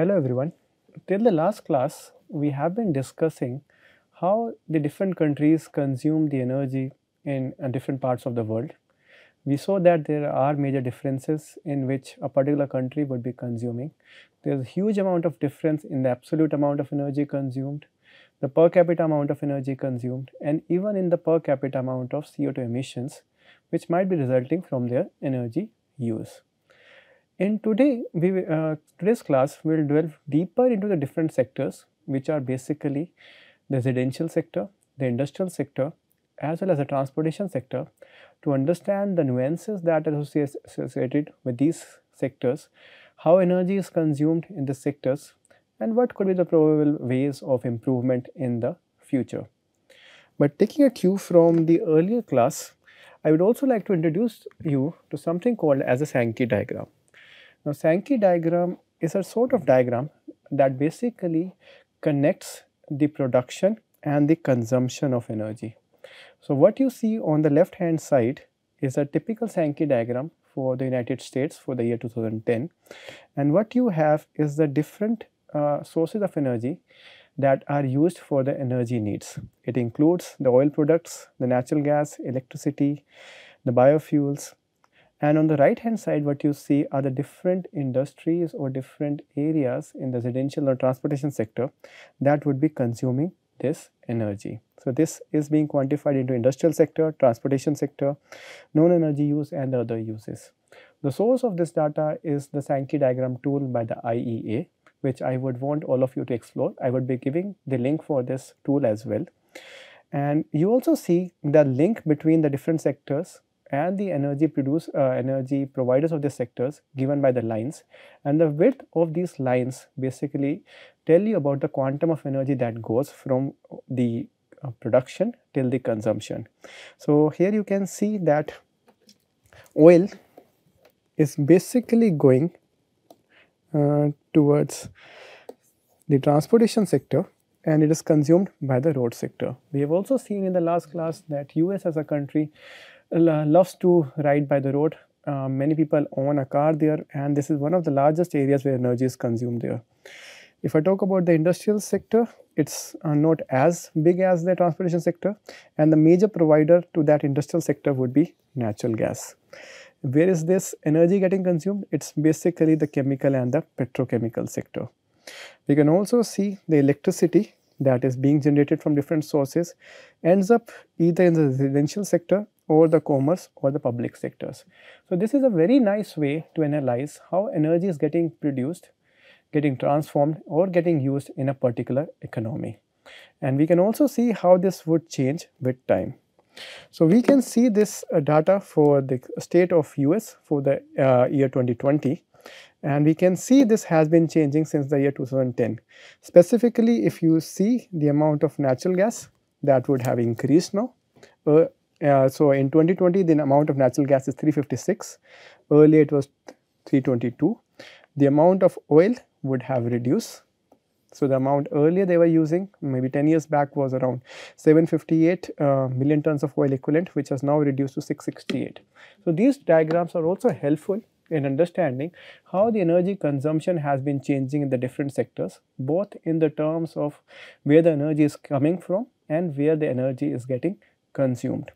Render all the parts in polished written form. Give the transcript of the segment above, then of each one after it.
Hello everyone. Till the last class, we have been discussing how the different countries consume the energy in different parts of the world. We saw that there are major differences in which a particular country would be consuming. There's a huge amount of difference in the absolute amount of energy consumed, the per capita amount of energy consumed, and even in the per capita amount of CO2 emissions, which might be resulting from their energy use. In today's class, we will delve deeper into the different sectors, which are basically the residential sector, the industrial sector, as well as the transportation sector, to understand the nuances that are associated with these sectors, how energy is consumed in the sectors, and what could be the probable ways of improvement in the future. But taking a cue from the earlier class, I would also like to introduce you to something called as a Sankey diagram. Now, Sankey diagram is a sort of diagram that basically connects the production and the consumption of energy. So, what you see on the left hand side is a typical Sankey diagram for the United States for the year 2010, and what you have is the different sources of energy that are used for the energy needs. It includes the oil products, the natural gas, electricity, the biofuels, and on the right hand side what you see are the different industries or different areas in the residential or transportation sector that would be consuming this energy. So, this is being quantified into industrial sector, transportation sector, non-energy use and other uses. The source of this data is the Sankey diagram tool by the IEA, which I would want all of you to explore. I would be giving the link for this tool as well. And you also see the link between the different sectors and the energy providers of the sectors given by the lines, and the width of these lines basically tell you about the quantum of energy that goes from the production till the consumption. So, here you can see that oil is basically going towards the transportation sector, and it is consumed by the road sector. We have also seen in the last class that US as a country loves to ride by the road. Many people own a car there, and this is one of the largest areas where energy is consumed there. If I talk about the industrial sector, it's not as big as the transportation sector, and the major provider to that industrial sector would be natural gas. Where is this energy getting consumed? It's basically the chemical and the petrochemical sector. We can also see the electricity that is being generated from different sources ends up either in the residential sector or the commerce or the public sectors. So, this is a very nice way to analyze how energy is getting produced, getting transformed or getting used in a particular economy. And we can also see how this would change with time. So, we can see this data for the state of US for the year 2020, and we can see this has been changing since the year 2010. Specifically, if you see the amount of natural gas, that would have increased now. So, in 2020 the amount of natural gas is 356, earlier it was 322. The amount of oil would have reduced. So, the amount earlier they were using maybe 10 years back was around 758 million tons of oil equivalent, which has now reduced to 668. So, these diagrams are also helpful in understanding how the energy consumption has been changing in the different sectors, both in the terms of where the energy is coming from and where the energy is getting consumed.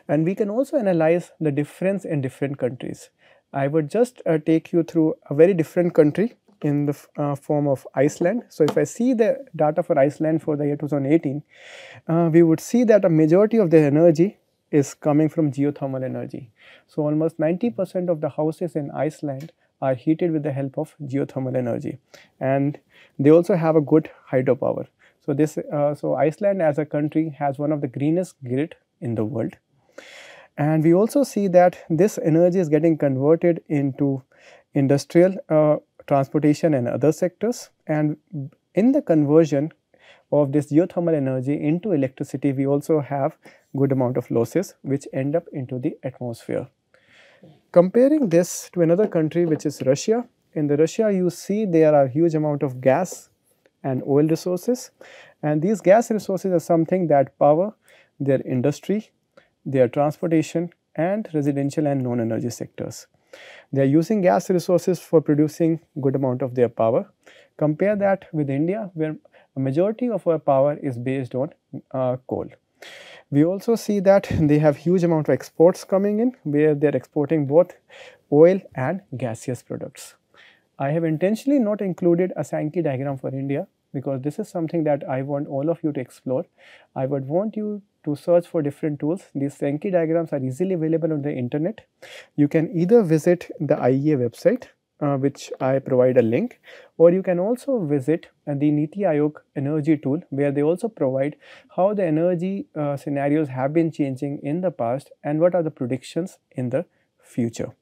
And we can also analyze the difference in different countries. I would just take you through a very different country in the form of Iceland. So, if I see the data for Iceland for the year 2018, we would see that a majority of their energy is coming from geothermal energy. So, almost 90% of the houses in Iceland are heated with the help of geothermal energy, and they also have a good hydropower. So, Iceland as a country has one of the greenest grid in the world. And we also see that this energy is getting converted into industrial, transportation and other sectors, and in the conversion of this geothermal energy into electricity, we also have good amount of losses which end up into the atmosphere. Comparing this to another country, which is Russia, in the Russia you see there are huge amount of gas and oil resources, and these gas resources are something that power their industry, their transportation and residential and non-energy sectors. They are using gas resources for producing good amount of their power. Compare that with India, where a majority of our power is based on coal. We also see that they have huge amount of exports coming in, where they are exporting both oil and gaseous products. I have intentionally not included a Sankey diagram for India because this is something that I want all of you to explore. I would want you to search for different tools. These Sankey diagrams are easily available on the internet. You can either visit the IEA website, which I provide a link, or you can also visit the Niti Aayog energy tool, where they also provide how the energy scenarios have been changing in the past and what are the predictions in the future.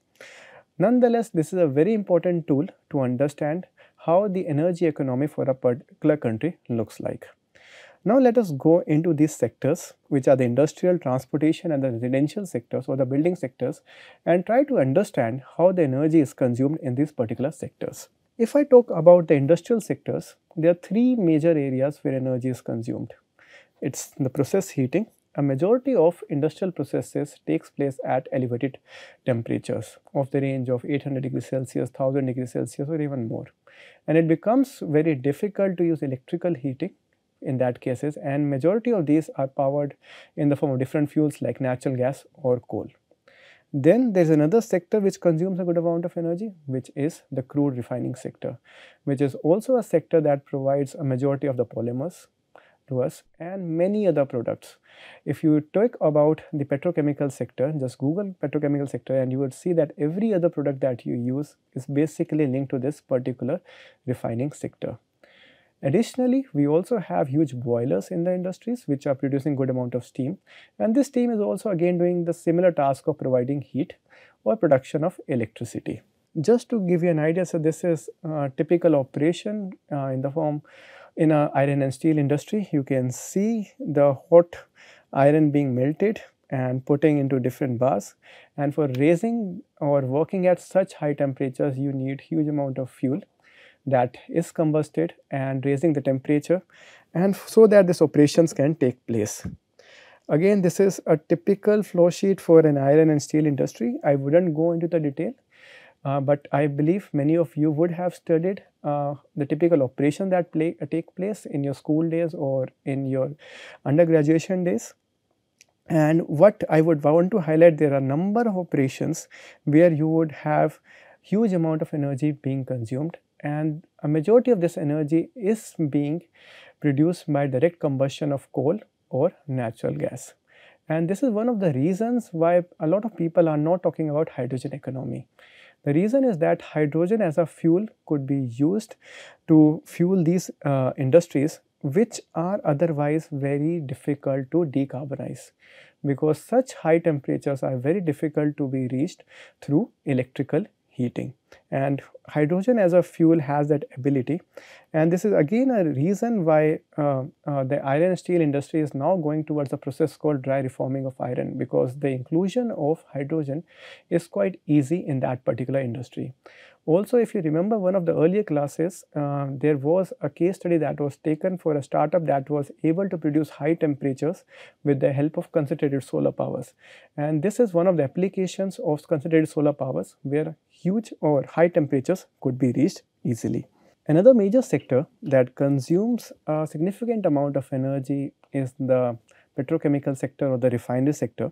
Nonetheless, this is a very important tool to understand how the energy economy for a particular country looks like. Now let us go into these sectors, which are the industrial, transportation and the residential sectors or the building sectors, and try to understand how the energy is consumed in these particular sectors. If I talk about the industrial sectors, there are three major areas where energy is consumed. It's the process heating. A majority of industrial processes takes place at elevated temperatures of the range of 800 degrees Celsius, 1000 degrees Celsius or even more. And it becomes very difficult to use electrical heating in that cases, and majority of these are powered in the form of different fuels like natural gas or coal. Then there is another sector which consumes a good amount of energy, which is the crude refining sector, which is also a sector that provides a majority of the polymers to us and many other products. If you talk about the petrochemical sector, just Google petrochemical sector and you would see that every other product that you use is basically linked to this particular refining sector. Additionally, we also have huge boilers in the industries which are producing good amount of steam, and this steam is also again doing the similar task of providing heat or production of electricity. Just to give you an idea, so this is a typical operation in the form in a iron and steel industry. You can see the hot iron being melted and putting into different bars, and for raising or working at such high temperatures you need huge amount of fuel that is combusted and raising the temperature, and so that these operations can take place. Again, this is a typical flow sheet for an iron and steel industry. I wouldn't go into the detail, but I believe many of you would have studied the typical operation that take place in your school days or in your undergraduation days. And what I would want to highlight, there are a number of operations where you would have huge amount of energy being consumed, and a majority of this energy is being produced by direct combustion of coal or natural gas. And this is one of the reasons why a lot of people are not talking about hydrogen economy. The reason is that hydrogen as a fuel could be used to fuel these industries which are otherwise very difficult to decarbonize, because such high temperatures are very difficult to be reached through electrical heating, and hydrogen as a fuel has that ability. And this is again a reason why the iron and steel industry is now going towards a process called dry reforming of iron, because the inclusion of hydrogen is quite easy in that particular industry. Also, if you remember one of the earlier classes, there was a case study that was taken for a startup that was able to produce high temperatures with the help of concentrated solar powers. And this is one of the applications of concentrated solar powers where huge or high temperatures could be reached easily. Another major sector that consumes a significant amount of energy is the petrochemical sector or the refinery sector,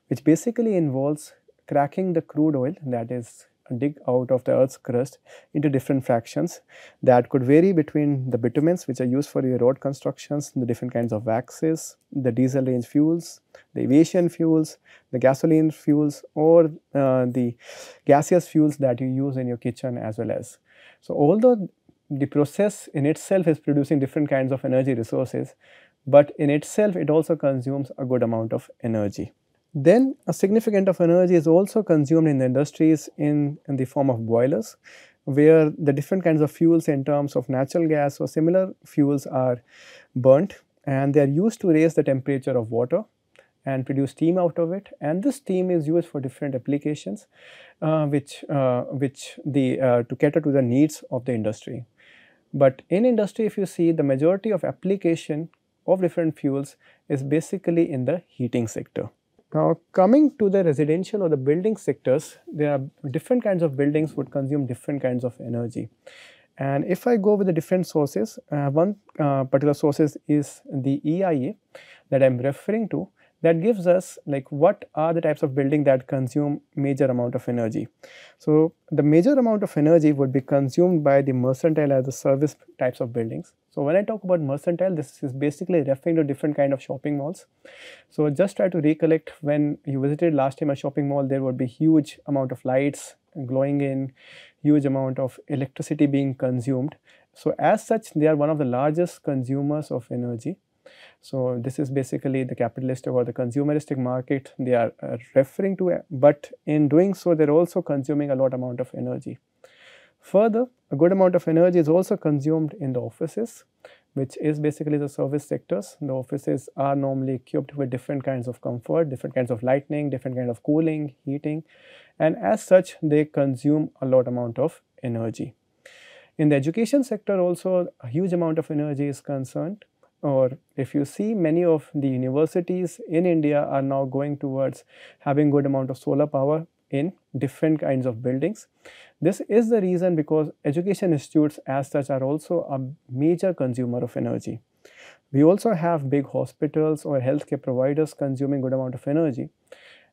which basically involves cracking the crude oil that is dig out of the earth's crust into different fractions that could vary between the bitumens, which are used for your road constructions, the different kinds of waxes, the diesel range fuels, the aviation fuels, the gasoline fuels, or the gaseous fuels that you use in your kitchen as well as. So although the process in itself is producing different kinds of energy resources, but in itself it also consumes a good amount of energy. Then a significant of energy is also consumed in the industries in the form of boilers, where the different kinds of fuels in terms of natural gas or similar fuels are burnt, and they are used to raise the temperature of water and produce steam out of it, and this steam is used for different applications to cater to the needs of the industry. But in industry, if you see, the majority of application of different fuels is basically in the heating sector. Now, coming to the residential or the building sectors, there are different kinds of buildings would consume different kinds of energy. And if I go with the different sources, one particular sources is the EIA that I'm referring to, that gives us like what are the types of building that consume major amount of energy. So the major amount of energy would be consumed by the mercantile as a service types of buildings. So when I talk about mercantile, this is basically referring to different kind of shopping malls. So just try to recollect when you visited last time a shopping mall, there would be huge amount of lights glowing in, huge amount of electricity being consumed. So as such, they are one of the largest consumers of energy. So this is basically the capitalistic or the consumeristic market they are referring to, but in doing so, they're also consuming a lot amount of energy. Further, a good amount of energy is also consumed in the offices, which is basically the service sectors. The offices are normally equipped with different kinds of comfort, different kinds of lighting, different kind of cooling, heating, and as such, they consume a lot amount of energy. In the education sector also, a huge amount of energy is concerned, or if you see, many of the universities in India are now going towards having good amount of solar power in different kinds of buildings. This is the reason because education institutes as such are also a major consumer of energy. We also have big hospitals or healthcare providers consuming good amount of energy.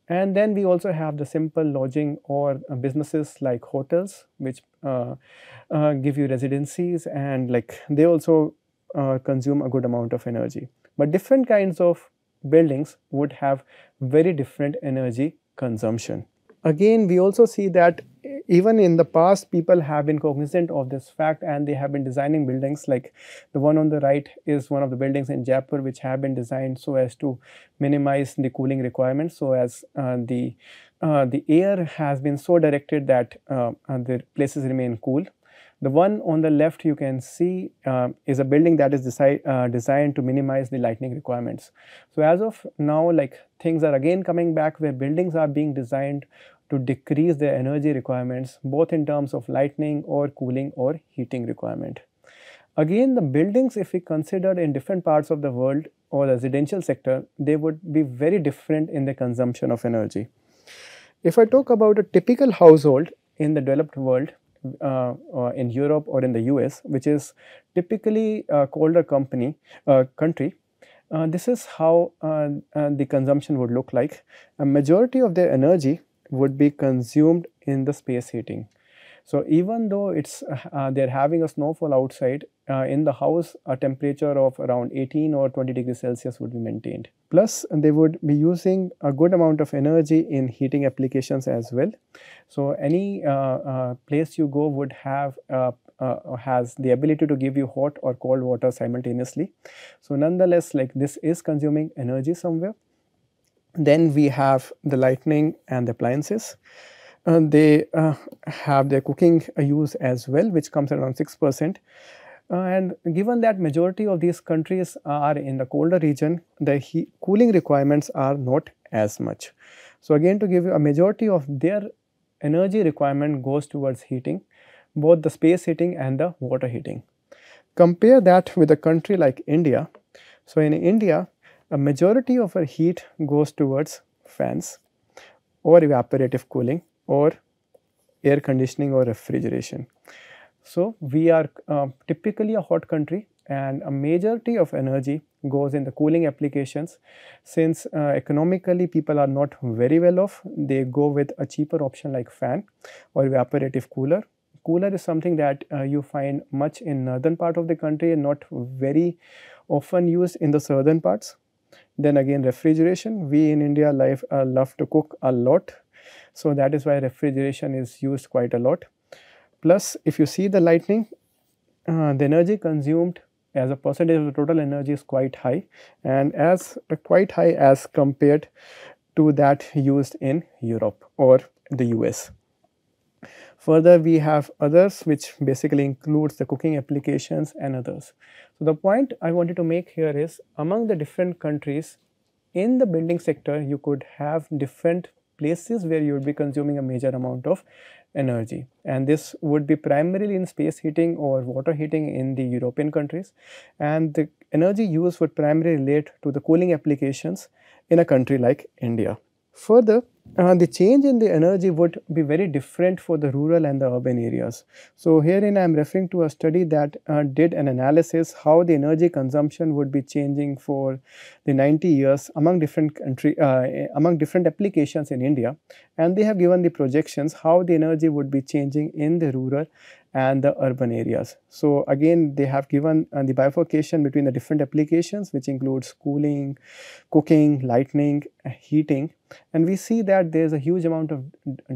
And then we also have the simple lodging or businesses like hotels, which give you residencies, and like they also consume a good amount of energy. But different kinds of buildings would have very different energy consumption. Again, we also see that even in the past, people have been cognizant of this fact and they have been designing buildings. Like the one on the right is one of the buildings in Jaipur which have been designed so as to minimize the cooling requirements, so as the air has been so directed that the places remain cool. The one on the left you can see is a building that is designed to minimize the lighting requirements. So as of now, like things are again coming back where buildings are being designed to decrease their energy requirements, both in terms of lighting or cooling or heating requirement. Again, the buildings, if we consider in different parts of the world or the residential sector, they would be very different in the consumption of energy. If I talk about a typical household in the developed world, in Europe or in the US, which is typically a colder country, this is how the consumption would look like. A majority of their energy would be consumed in the space heating. So even though it's they're having a snowfall outside, in the house a temperature of around 18 or 20 degrees Celsius would be maintained. Plus they would be using a good amount of energy in heating applications as well. So any place you go would have has the ability to give you hot or cold water simultaneously. So nonetheless, like this is consuming energy somewhere. Then we have the lighting and the appliances. They have their cooking use as well, which comes around 6%. And given that majority of these countries are in the colder region, the cooling requirements are not as much. So again, to give you a majority of their energy requirement goes towards heating, both the space heating and the water heating. Compare that with a country like India. So in India, a majority of our heat goes towards fans or evaporative cooling or air conditioning or refrigeration. So we are typically a hot country, and a majority of energy goes in the cooling applications. Since economically people are not very well off, they go with a cheaper option like fan or evaporative cooler. Cooler is something that you find much in northern part of the country and not very often used in the southern parts. Then again, refrigeration, we in India love to cook a lot, so that is why refrigeration is used quite a lot. Plus if you see the lighting, the energy consumed as a percentage of the total energy is quite high, and quite high as compared to that used in Europe or the US. Further, we have others which basically includes the cooking applications and others. So the point I wanted to make here is, among the different countries in the building sector, you could have different places where you would be consuming a major amount of energy, and this would be primarily in space heating or water heating in the European countries, and the energy use would primarily relate to the cooling applications in a country like India. Further, the change in the energy would be very different for the rural and the urban areas. So herein I am referring to a study that did an analysis how the energy consumption would be changing for the 90 years among different applications in India, and they have given the projections how the energy would be changing in the rural and the urban areas. So again, they have given the bifurcation between the different applications, which includes cooling, cooking, lighting, heating, and we see that there is a huge amount of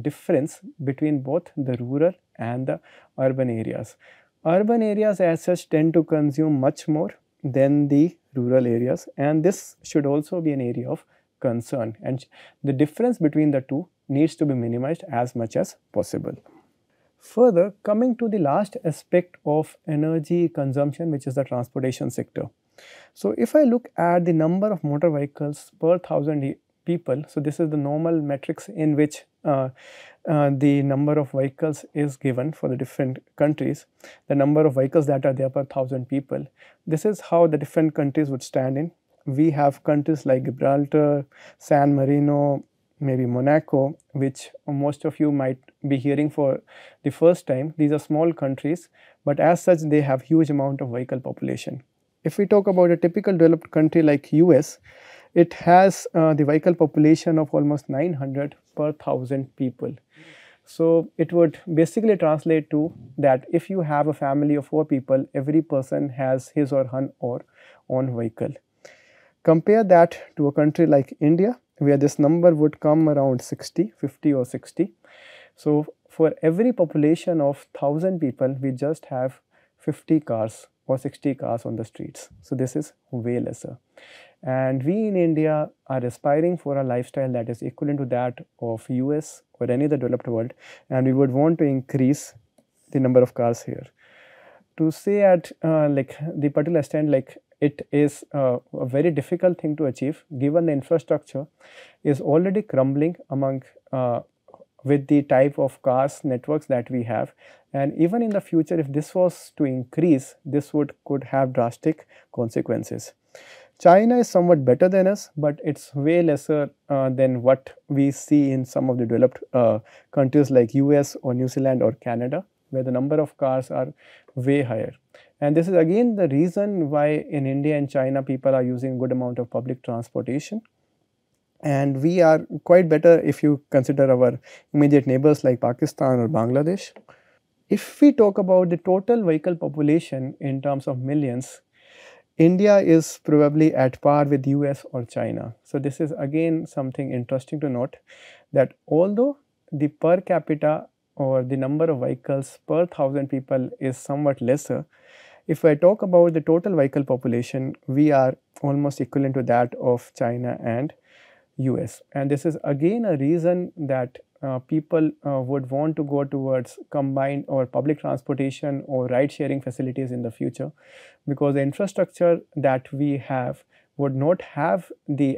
difference between both the rural and the urban areas. Urban areas as such tend to consume much more than the rural areas, and this should also be an area of concern, and the difference between the two needs to be minimized as much as possible. Further, coming to the last aspect of energy consumption, which is the transportation sector. So if I look at the number of motor vehicles per thousand people, so this is the normal metrics in which the number of vehicles is given for the different countries, the number of vehicles that are there per thousand people. This is how the different countries would stand in. We have countries like Gibraltar, San Marino, maybe Monaco, which most of you might be hearing for the first time. These are small countries, but as such they have huge amount of vehicle population. If we talk about a typical developed country like US, it has the vehicle population of almost 900 per thousand people. So it would basically translate to that if you have a family of 4 people, every person has his or her own vehicle. Compare that to a country like India, where this number would come around 60, 50 or 60. So for every population of 1000 people, we just have 50 cars or 60 cars on the streets. So this is way lesser. And we in India are aspiring for a lifestyle that is equivalent to that of US or any other developed world, and we would want to increase the number of cars here. To say at like the particular extent, like it is a very difficult thing to achieve given the infrastructure is already crumbling among with the type of cars networks that we have, and even in the future if this was to increase, this could have drastic consequences. China is somewhat better than us, but it's way lesser than what we see in some of the developed countries like US or New Zealand or Canada, where the number of cars are way higher. And this is again the reason why in India and China people are using good amount of public transportation. And we are quite better if you consider our immediate neighbors like Pakistan or Bangladesh. If we talk about the total vehicle population in terms of millions, India is probably at par with US or China. So this is again something interesting to note, that although the per capita or the number of vehicles per thousand people is somewhat lesser, if I talk about the total vehicle population, we are almost equivalent to that of China and US. And this is again a reason that people would want to go towards combined or public transportation or ride sharing facilities in the future, because the infrastructure that we have would not have the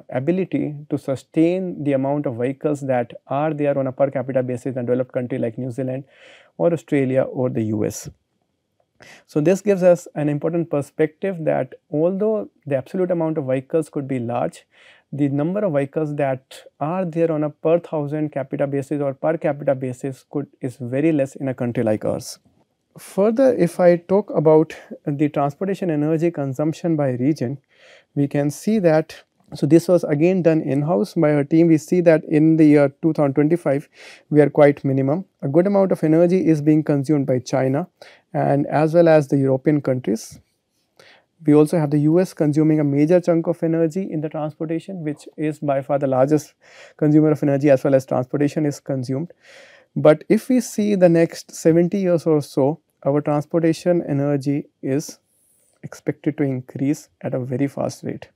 ability to sustain the amount of vehicles that are there on a per capita basis in a developed country like New Zealand or Australia or the US. So this gives us an important perspective that although the absolute amount of vehicles could be large, the number of vehicles that are there on a per thousand capita basis or per capita basis is very less in a country like ours. Further, if I talk about the transportation energy consumption by region, we can see that, so this was again done in-house by our team. We see that in the year 2025, we are quite minimum. A good amount of energy is being consumed by China and as well as the European countries. We also have the US consuming a major chunk of energy in the transportation, which is by far the largest consumer of energy as well as transportation is consumed. But if we see the next 70 years or so, our transportation energy is expected to increase at a very fast rate.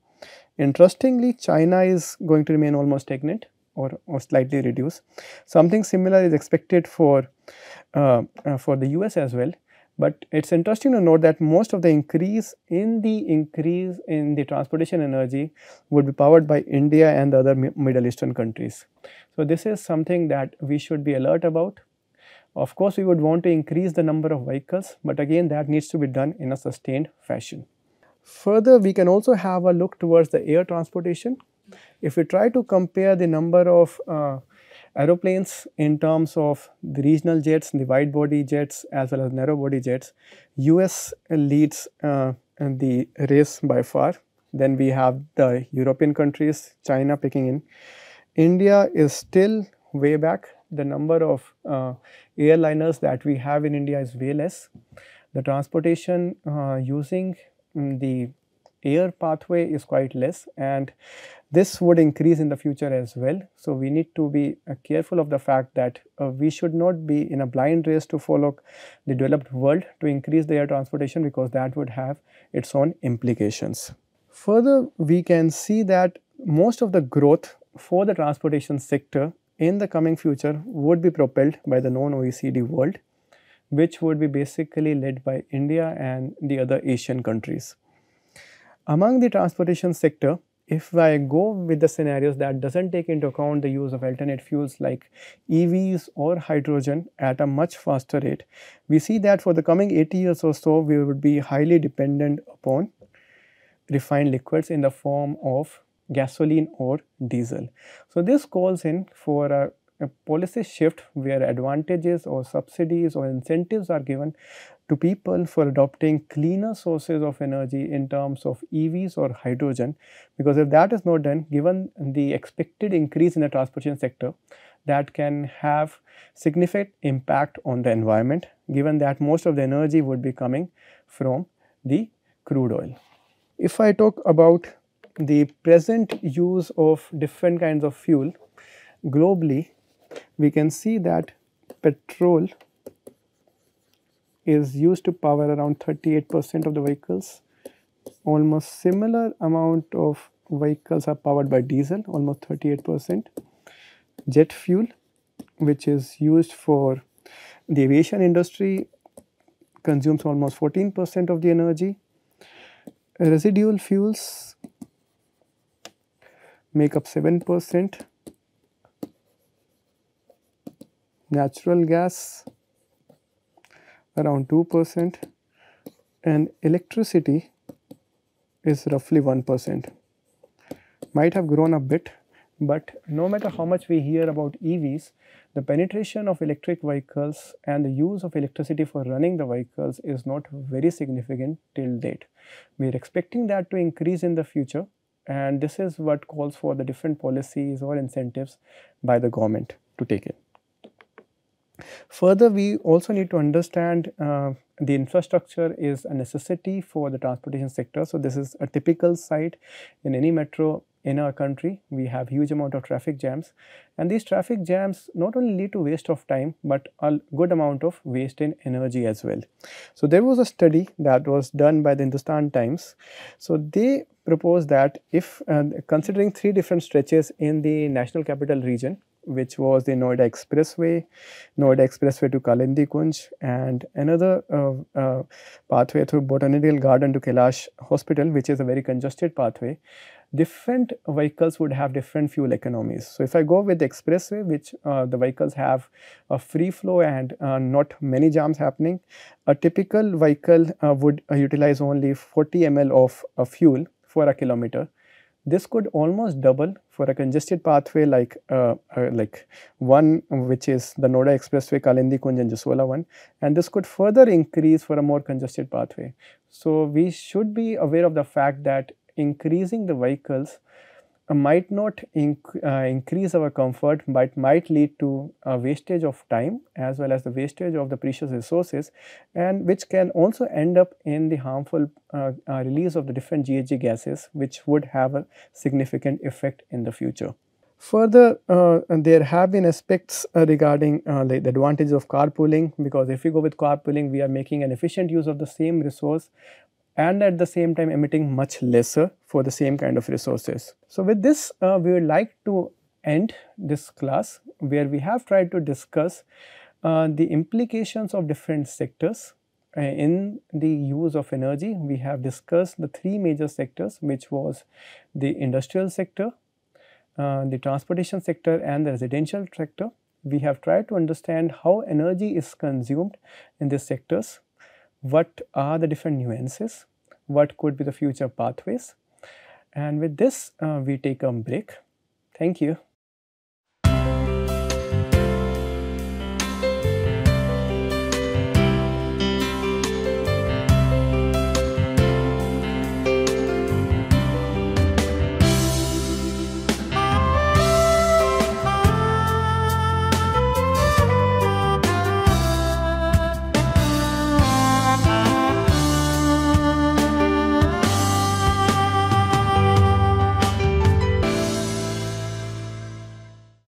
Interestingly, China is going to remain almost stagnant or slightly reduce. Something similar is expected for the US as well. But it's interesting to note that most of the increase in the transportation energy would be powered by India and the other Middle Eastern countries. So this is something that we should be alert about. Of course, we would want to increase the number of vehicles, but again that needs to be done in a sustained fashion. Further, we can also have a look towards the air transportation. If we try to compare the number of aeroplanes in terms of the regional jets, the wide body jets as well as narrow body jets, US leads the race by far. Then we have the European countries, China picking in. India is still way back. The number of airliners that we have in India is way less. The transportation using the air pathway is quite less, and this would increase in the future as well. So, we need to be careful of the fact that we should not be in a blind race to follow the developed world to increase the air transportation, because that would have its own implications. Further, we can see that most of the growth for the transportation sector in the coming future would be propelled by the non-OECD world, which would be basically led by India and the other Asian countries. Among the transportation sector, if I go with the scenarios that does not take into account the use of alternate fuels like EVs or hydrogen at a much faster rate, we see that for the coming 80 years or so, we would be highly dependent upon refined liquids in the form of gasoline or diesel. So, this calls in for a policy shift where advantages or subsidies or incentives are given to people for adopting cleaner sources of energy in terms of EVs or hydrogen, because if that is not done, given the expected increase in the transportation sector, that can have significant impact on the environment, given that most of the energy would be coming from the crude oil. If I talk about the present use of different kinds of fuel globally, we can see that petrol is used to power around 38% of the vehicles. Almost similar amount of vehicles are powered by diesel, almost 38%. Jet fuel, which is used for the aviation industry, consumes almost 14% of the energy. Residual fuels make up 7%. Natural gas around 2%, and electricity is roughly 1%. Might have grown a bit, but no matter how much we hear about EVs, the penetration of electric vehicles and the use of electricity for running the vehicles is not very significant till date. We are expecting that to increase in the future, and this is what calls for the different policies or incentives by the government to take it. Further, we also need to understand the infrastructure is a necessity for the transportation sector. So, this is a typical site in any metro in our country. We have huge amount of traffic jams, and these traffic jams not only lead to waste of time, but a good amount of waste in energy as well. So, there was a study that was done by the Hindustan Times. So, they proposed that if considering 3 different stretches in the National Capital Region, which was the Noida Expressway to Kalindi Kunj, and another pathway through Botanical Garden to Kailash Hospital, which is a very congested pathway. Different vehicles would have different fuel economies. So, if I go with the expressway, which the vehicles have a free flow and not many jams happening, a typical vehicle would utilize only 40 ml of fuel for a kilometer. This could almost double for a congested pathway like one which is the Noida Expressway, Kalindi Kunj and Jaswala one, and this could further increase for a more congested pathway. So, we should be aware of the fact that increasing the vehicles might not increase our comfort, but might lead to a wastage of time as well as the wastage of the precious resources, and which can also end up in the harmful release of the different GHG gases, which would have a significant effect in the future. Further, there have been aspects regarding the advantages of carpooling, because if we go with carpooling, we are making an efficient use of the same resource and at the same time emitting much lesser for the same kind of resources. So, with this we would like to end this class, where we have tried to discuss the implications of different sectors in the use of energy. We have discussed the 3 major sectors, which was the industrial sector, the transportation sector and the residential sector. We have tried to understand how energy is consumed in these sectors, what are the different nuances, what could be the future pathways, And with this, we take a break. Thank you.